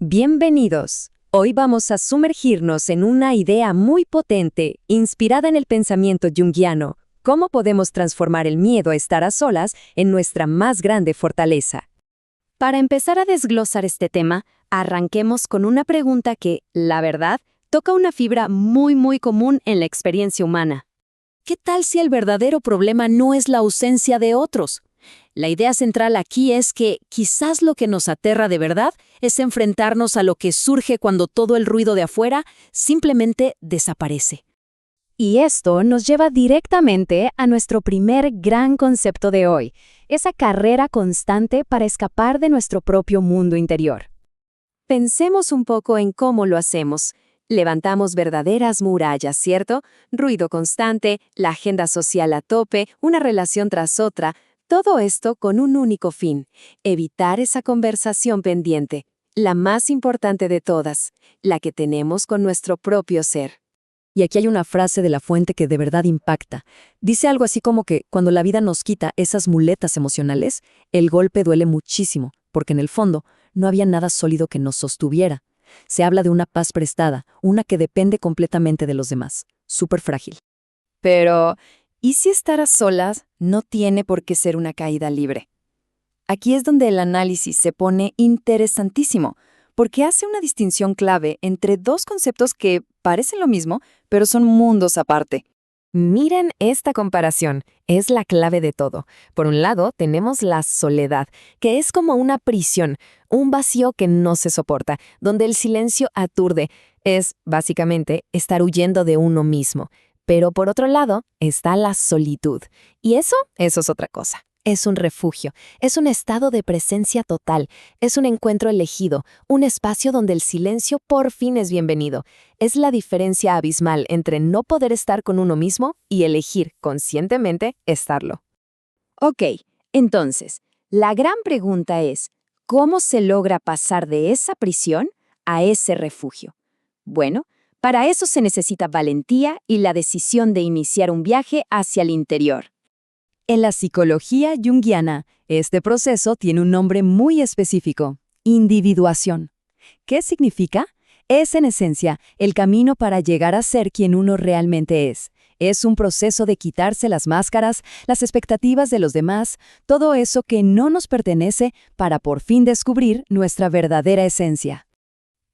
Bienvenidos. Hoy vamos a sumergirnos en una idea muy potente, inspirada en el pensamiento junguiano: cómo podemos transformar el miedo a estar a solas en nuestra más grande fortaleza. Para empezar a desglosar este tema, arranquemos con una pregunta que, la verdad, toca una fibra muy común en la experiencia humana. ¿Qué tal si el verdadero problema no es la ausencia de otros? La idea central aquí es que quizás lo que nos aterra de verdad es enfrentarnos a lo que surge cuando todo el ruido de afuera simplemente desaparece. Y esto nos lleva directamente a nuestro primer gran concepto de hoy, esa carrera constante para escapar de nuestro propio mundo interior. Pensemos un poco en cómo lo hacemos. Levantamos verdaderas murallas, ¿cierto? Ruido constante, la agenda social a tope, una relación tras otra. Todo esto con un único fin: evitar esa conversación pendiente, la más importante de todas, la que tenemos con nuestro propio ser. Y aquí hay una frase de La Fuente que de verdad impacta. Dice algo así como que cuando la vida nos quita esas muletas emocionales, el golpe duele muchísimo, porque en el fondo no había nada sólido que nos sostuviera. Se habla de una paz prestada, una que depende completamente de los demás, súper frágil. Pero ¿y si estar a solas no tiene por qué ser una caída libre? Aquí es donde el análisis se pone interesantísimo, porque hace una distinción clave entre dos conceptos que parecen lo mismo, pero son mundos aparte. Miren esta comparación, es la clave de todo. Por un lado, tenemos la soledad, que es como una prisión, un vacío que no se soporta, donde el silencio aturde. Es, básicamente, estar huyendo de uno mismo. Pero por otro lado está la solitud, y eso es otra cosa. Es un refugio, es un estado de presencia total, es un encuentro elegido, un espacio donde el silencio por fin es bienvenido. Es la diferencia abismal entre no poder estar con uno mismo y elegir conscientemente estarlo. Ok, entonces, la gran pregunta es: ¿cómo se logra pasar de esa prisión a ese refugio? Bueno, para eso se necesita valentía y la decisión de iniciar un viaje hacia el interior. En la psicología junguiana, este proceso tiene un nombre muy específico: individuación. ¿Qué significa? Es, en esencia, el camino para llegar a ser quien uno realmente es. Es un proceso de quitarse las máscaras, las expectativas de los demás, todo eso que no nos pertenece, para por fin descubrir nuestra verdadera esencia.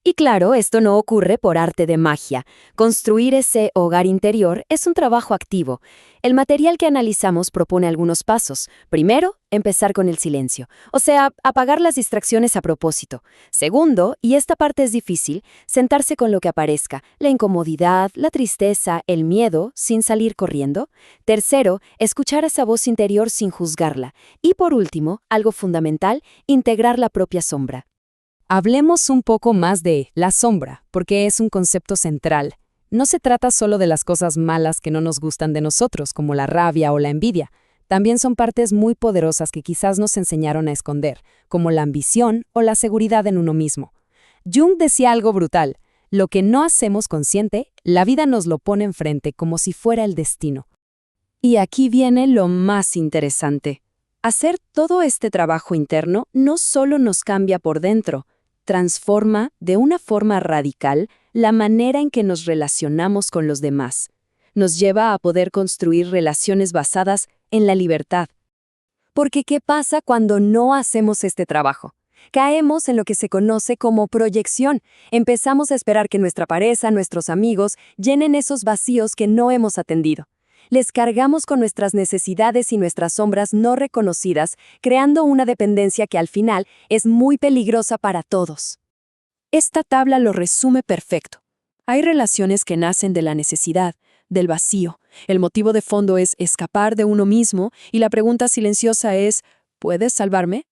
Y claro, esto no ocurre por arte de magia. Construir ese hogar interior es un trabajo activo. El material que analizamos propone algunos pasos. Primero, empezar con el silencio, o sea, apagar las distracciones a propósito. Segundo, y esta parte es difícil, sentarse con lo que aparezca: la incomodidad, la tristeza, el miedo, sin salir corriendo. Tercero, escuchar esa voz interior sin juzgarla. Y por último, algo fundamental: integrar la propia sombra. Hablemos un poco más de la sombra, porque es un concepto central. No se trata solo de las cosas malas que no nos gustan de nosotros, como la rabia o la envidia. También son partes muy poderosas que quizás nos enseñaron a esconder, como la ambición o la seguridad en uno mismo. Jung decía algo brutal: lo que no hacemos consciente, la vida nos lo pone enfrente como si fuera el destino. Y aquí viene lo más interesante. Hacer todo este trabajo interno no solo nos cambia por dentro, transforma de una forma radical la manera en que nos relacionamos con los demás. Nos lleva a poder construir relaciones basadas en la libertad. Porque ¿qué pasa cuando no hacemos este trabajo? Caemos en lo que se conoce como proyección. Empezamos a esperar que nuestra pareja, nuestros amigos, llenen esos vacíos que no hemos atendido. Les cargamos con nuestras necesidades y nuestras sombras no reconocidas, creando una dependencia que al final es muy peligrosa para todos. Esta tabla lo resume perfecto. Hay relaciones que nacen de la necesidad, del vacío. El motivo de fondo es escapar de uno mismo, y la pregunta silenciosa es: ¿puedes salvarme?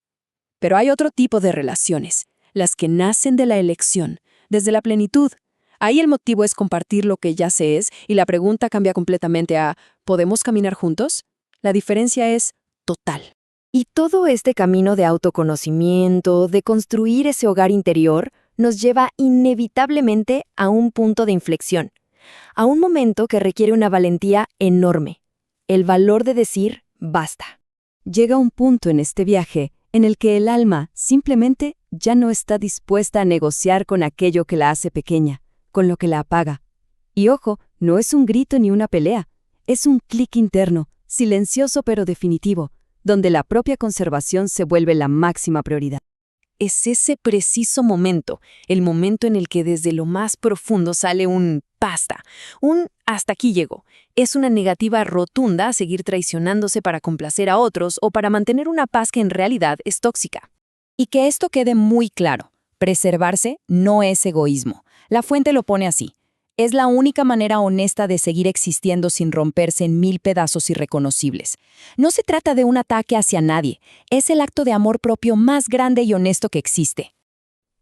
Pero hay otro tipo de relaciones, las que nacen de la elección, desde la plenitud. Ahí el motivo es compartir lo que ya se es, y la pregunta cambia completamente a: ¿podemos caminar juntos? La diferencia es total. Y todo este camino de autoconocimiento, de construir ese hogar interior, nos lleva inevitablemente a un punto de inflexión, a un momento que requiere una valentía enorme: el valor de decir basta. Llega un punto en este viaje en el que el alma simplemente ya no está dispuesta a negociar con aquello que la hace pequeña, con lo que la apaga. Y ojo, no es un grito ni una pelea, es un clic interno, silencioso pero definitivo, donde la propia conservación se vuelve la máxima prioridad. Es ese preciso momento, el momento en el que desde lo más profundo sale un basta, un hasta aquí llegó. Es una negativa rotunda a seguir traicionándose para complacer a otros o para mantener una paz que en realidad es tóxica. Y que esto quede muy claro, preservarse no es egoísmo. La fuente lo pone así. Es la única manera honesta de seguir existiendo sin romperse en 1000 pedazos irreconocibles. No se trata de un ataque hacia nadie, es el acto de amor propio más grande y honesto que existe.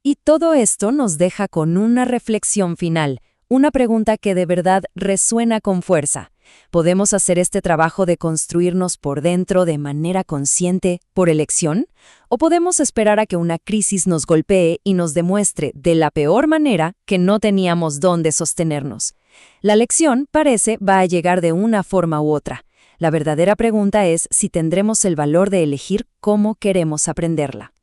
Y todo esto nos deja con una reflexión final, una pregunta que de verdad resuena con fuerza. ¿Podemos hacer este trabajo de construirnos por dentro de manera consciente, por elección? ¿O podemos esperar a que una crisis nos golpee y nos demuestre, de la peor manera, que no teníamos dónde sostenernos? La lección, parece, va a llegar de una forma u otra. La verdadera pregunta es si tendremos el valor de elegir cómo queremos aprenderla.